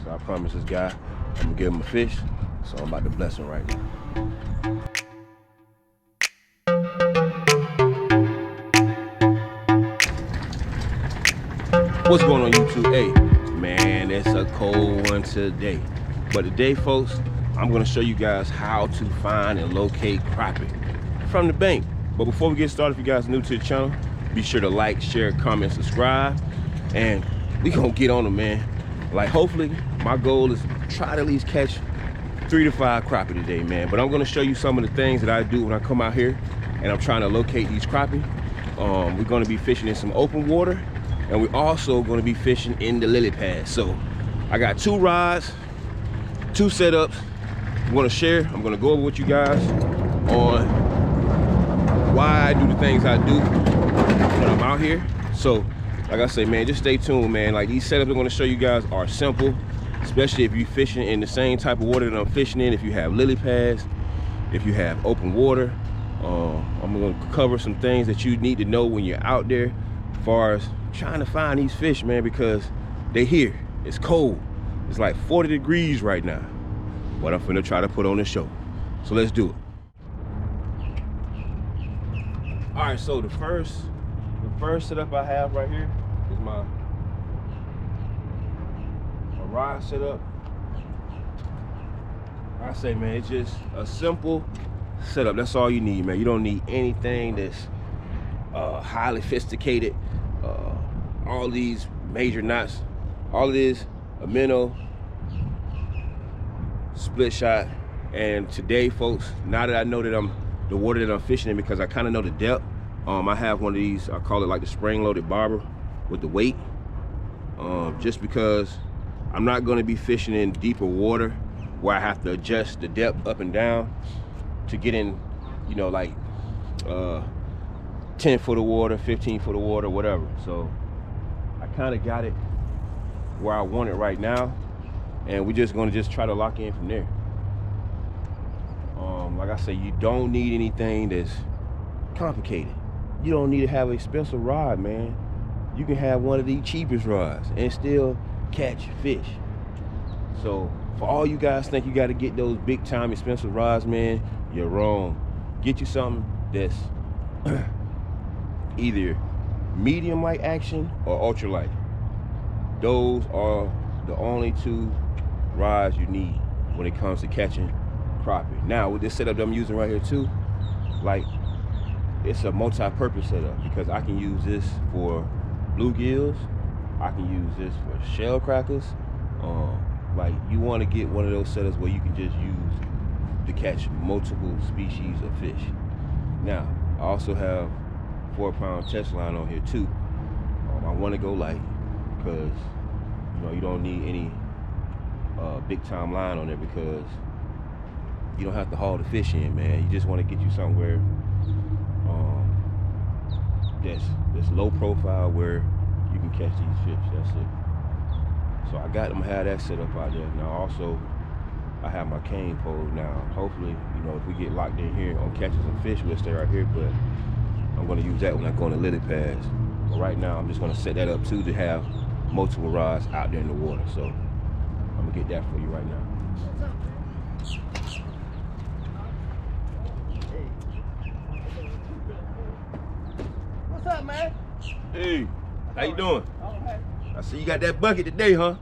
So I promised this guy I'm gonna give him a fish. So I'm about to bless him right now. What's going on YouTube? Hey, man, it's a cold one today. But today, folks, I'm gonna show you guys how to find and locate crappie from the bank. But before we get started, if you guys are new to the channel, be sure to like, share, comment, subscribe, and we gonna get on them, man. Like, hopefully, my goal is to try to at least catch 3 to 5 crappie today, man. But I'm gonna show you some of the things that I do when I come out here and I'm trying to locate these crappie. We're gonna be fishing in some open water, and we're also going to be fishing in the lily pad. So I got 2 rods, 2 setups I'm going to share. I'm going to go over with you guys on why I do the things I do when I'm out here. So like I say, man, just stay tuned, man. Like, these setups I'm going to show you guys are simple, especially if you're fishing in the same type of water that I'm fishing in. If you have lily pads, if you have open water, I'm going to cover some things that you need to know when you're out there as far as trying to find these fish, man, because they here. It's cold. It's like 40 degrees right now. But I'm finna try to put on a show. So let's do it. All right, so the first setup I have right here is my rod setup. I say, man, it's just a simple setup. That's all you need, man. You don't need anything that's highly sophisticated. All these major knots. All it is, a minnow, split shot. And today, folks, now that I know that the water that I'm fishing in, because I kind of know the depth, I have one of these, I call it like the spring-loaded bobber with the weight, just because I'm not going to be fishing in deeper water where I have to adjust the depth up and down to get in, you know, like 10 foot of water, 15 foot of water, whatever. So I kind of got it where I want it right now, and we're just going to try to lock in from there. Like I say, you don't need anything that's complicated. You don't need to have an expensive rod, man. You can have one of the cheapest rods and still catch fish. So for all you guys think you got to get those big time expensive rods, man, you're wrong. Get you something that's either medium light action or ultra light. Those are the only 2 rods you need when it comes to catching crappie. Now with this setup that I'm using right here too, like, it's a multi-purpose setup because I can use this for bluegills, I can use this for shell crackers. Like, you want to get one of those setups where you can just use to catch multiple species of fish. Now I also have 4-pound test line on here too. I want to go light because, you know, you don't need any big time line on there because you don't have to haul the fish in, man. You just want to get you somewhere that's low profile where you can catch these fish. That's it. So I got them, have that set up out there. Now also I have my cane pole now. Hopefully, you know, if we get locked in here on catching some fish, we'll stay right here, but I'm going to use that when I go on the lily pads. But right now, I'm just going to set that up too to have multiple rods out there in the water. So I'm going to get that for you right now. What's up, man? Hey, how you doing? I see you got that bucket today, huh?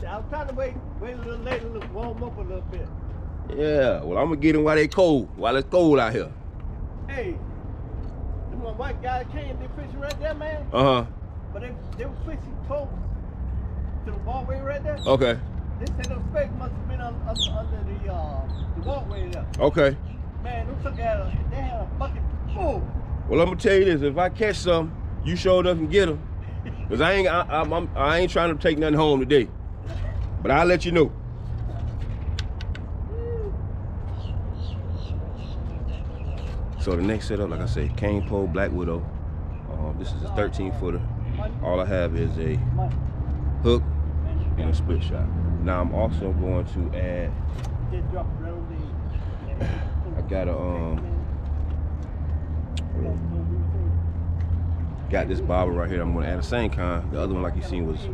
I was trying to wait a little later, warm up a little bit. Yeah, well, I'm going to get them while they cold, while it's cold out here. Hey, my white guys came, they fishing right there, man. Uh-huh. But they were fishing close to the walkway right there. Okay. They said those fish must have been under the walkway there. Okay. Man, they had a bucket full. Well, I'm going to tell you this. If I catch some, you showed up and get them. Because I ain't trying to take nothing home today. But I'll let you know. So the next setup, like I say, cane pole, black widow. This is a 13-footer. All I have is a hook and a split shot. Now I'm also going to add, I got a got this bobber right here. I'm going to add the same kind. The other one, like you seen, was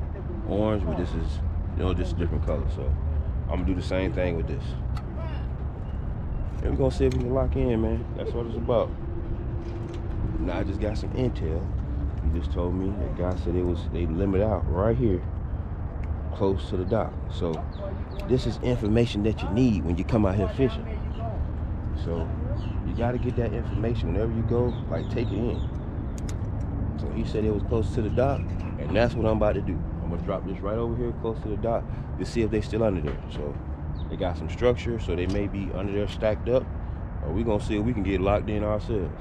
orange, but this is You know, just a different color. So I'm gonna do the same thing with this. And we're gonna see if we can lock in, man. That's what it's about. Now I just got some intel. He just told me that guy said they limit out right here, close to the dock. So this is information that you need when you come out here fishing. So you gotta get that information whenever you go, like take it in. So he said it was close to the dock, and that's what I'm about to do. I'm gonna drop this right over here close to the dock to see if they still under there. So they got some structure, so they may be under there stacked up, or we gonna see if we can get locked in ourselves.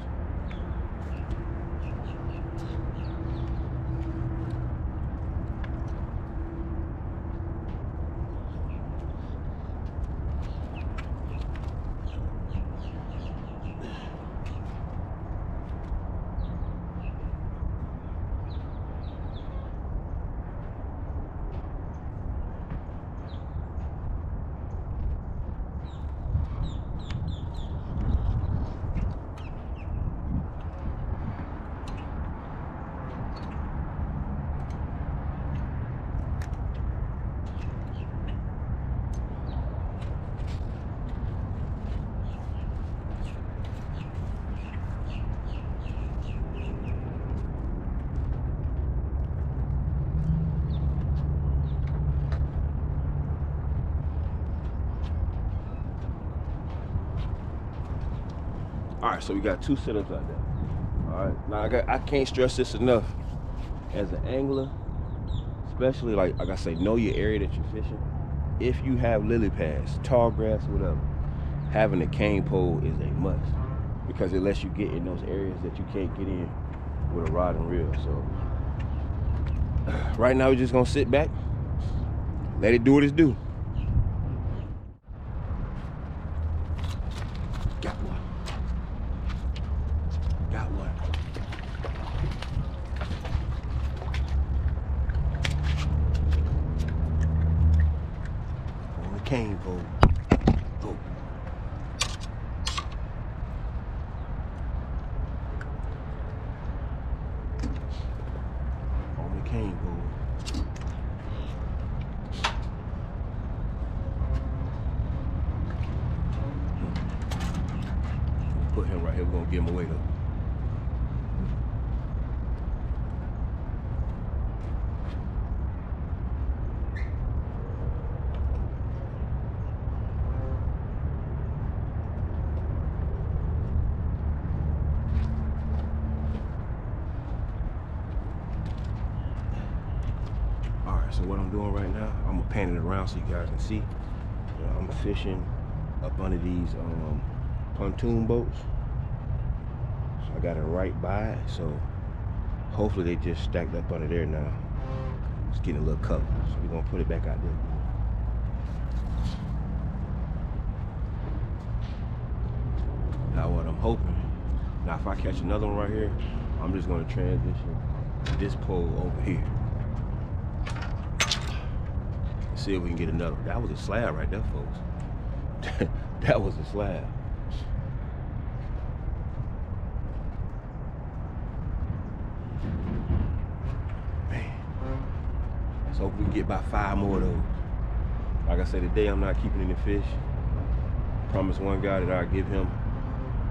All right, so we got 2 setups out there. All right, now I can't stress this enough. As an angler, especially like I say, know your area that you're fishing. If you have lily pads, tall grass, whatever, having a cane pole is a must because it lets you get in those areas that you can't get in with a rod and reel. So right now we're just gonna sit back, let it do what it do. Got one. Got one. On the cane pole. Go. On the cane pole. Put him right here. We're gonna give him away though. So what I'm doing right now, I'm gonna pan it around so you guys can see. I'm fishing up under these pontoon boats. So I got it right by it. So hopefully they just stacked up under there now. It's getting a little covered. So we're gonna put it back out there. Now what I'm hoping, now if I catch another one right here, I'm just gonna transition this pole over here. See if we can get another. That was a slab right there, folks. That was a slab. Man. Let's hope we can get about 5 more of those. Like I said, today I'm not keeping any fish. Promised one guy that I'd give him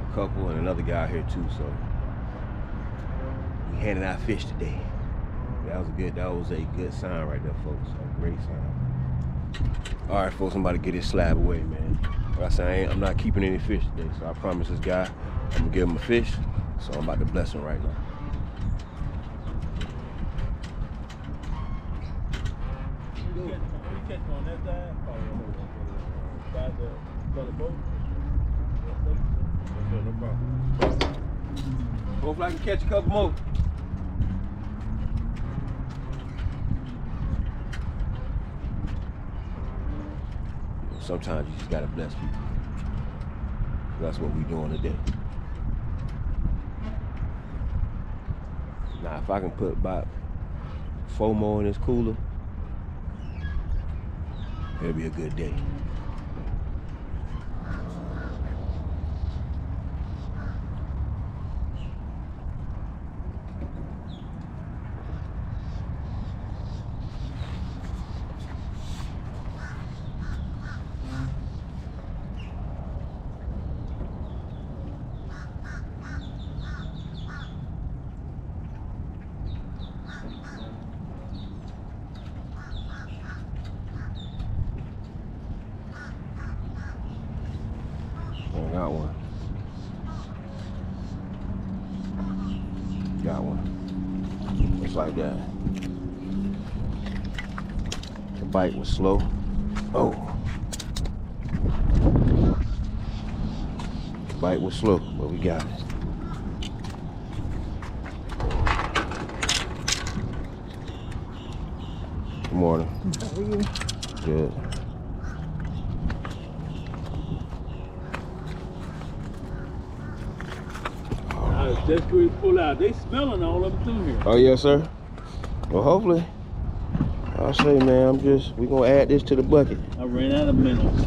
a couple and another guy here too, so we handing out fish today. That was a good sign right there, folks. A great sign. All right, folks, I'm about to get this slab away, man. Like I said, I'm not keeping any fish today, so I promised this guy I'm gonna give him a fish, so I'm about to bless him right now. Hopefully I can catch a couple more. Sometimes you just gotta bless people. That's what we're doing today. Now, if I can put about 4 more in this cooler, it'll be a good day. Got one. Got one. Just like that. The bite was slow. Oh. The bite was slow, but we got it. Good morning. How are you? Good. Just we pull out. They smelling all of them through here. Oh, yes, sir. Well, hopefully. I'll say, man, we gonna add this to the bucket. I ran out of minnows.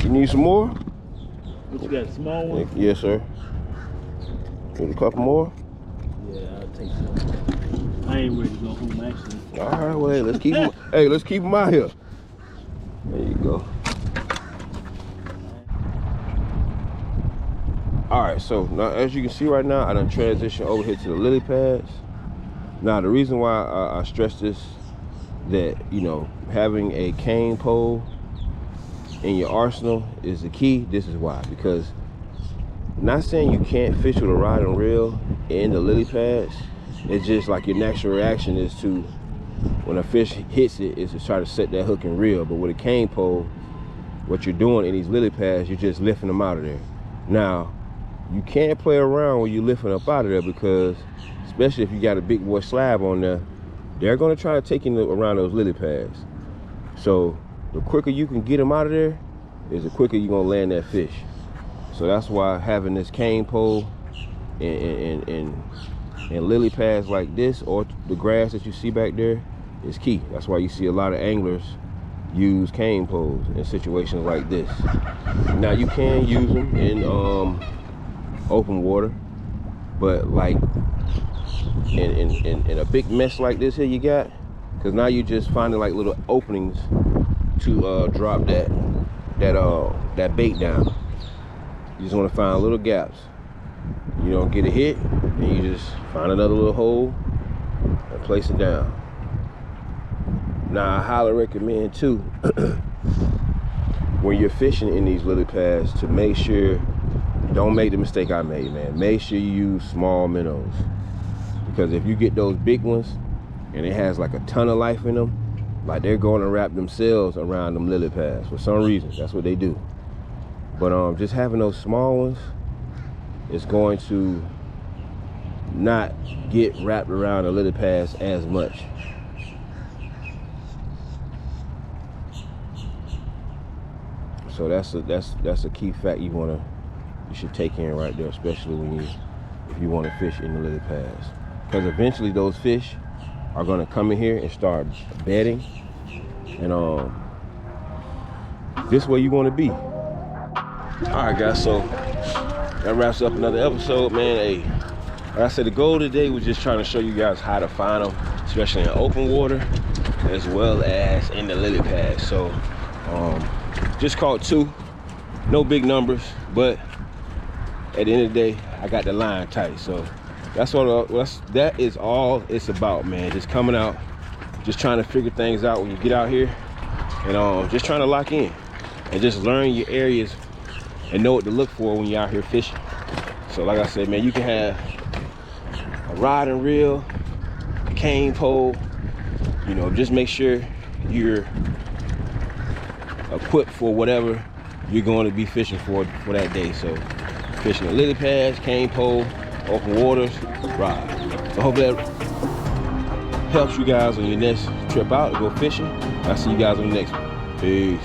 You need some more? What you got, small one? Yes, sir. Need a couple more? Yeah, I'll take some. I ain't ready to go home, actually. All right, well, hey, let's keep them. Hey, let's keep them out here. There you go. All right, so now as you can see right now, I done transitioned over here to the lily pads. Now the reason why I stress this, that you know, having a cane pole in your arsenal is the key. This is why, because not saying you can't fish with a rod and reel in the lily pads. It's just like your natural reaction is to, when a fish hits it, is to try to set that hook and reel. But with a cane pole, what you're doing in these lily pads, you're just lifting them out of there. Now, you can't play around when you're lifting up out of there, because especially if you got a big boy slab on there, they're going to try to take you around those lily pads. So the quicker you can get them out of there is the quicker you're going to land that fish. So that's why having this cane pole and lily pads like this, or the grass that you see back there, is key. That's why you see a lot of anglers use cane poles in situations like this. Now you can use them in open water, but like in a big mess like this here you got, because now you just finding like little openings to drop that bait down. You just want to find little gaps. You don't get a hit, and you just find another little hole and place it down. Now I highly recommend too, when you're fishing in these lily pads, to make sure, don't make the mistake I made, man. Make sure you use small minnows, because if you get those big ones and it has like a ton of life in them, like they're going to wrap themselves around them lily pads for some reason. That's what they do. But just having those small ones is going to not get wrapped around the lily pads as much. So that's a key fact you should take in right there, especially if you want to fish in the lily pads, because eventually those fish are going to come in here and start bedding, and this way you want to be. All right, guys, so that wraps up another episode, man. Hey, like I said, the goal today was just trying to show you guys how to find them, especially in open water as well as in the lily pads. So just caught 2, no big numbers, but at the end of the day, I got the line tight. So that is all it's about, man. Just coming out, just trying to figure things out when you get out here, and just trying to lock in and just learn your areas and know what to look for when you're out here fishing. So like I said, man, you can have a rod and reel, a cane pole, you know, just make sure you're equipped for whatever you're going to be fishing for that day. So fishing the lily pads, cane pole, open waters, rod. So I hope that helps you guys on your next trip out to go fishing. I'll see you guys on the next one. Peace.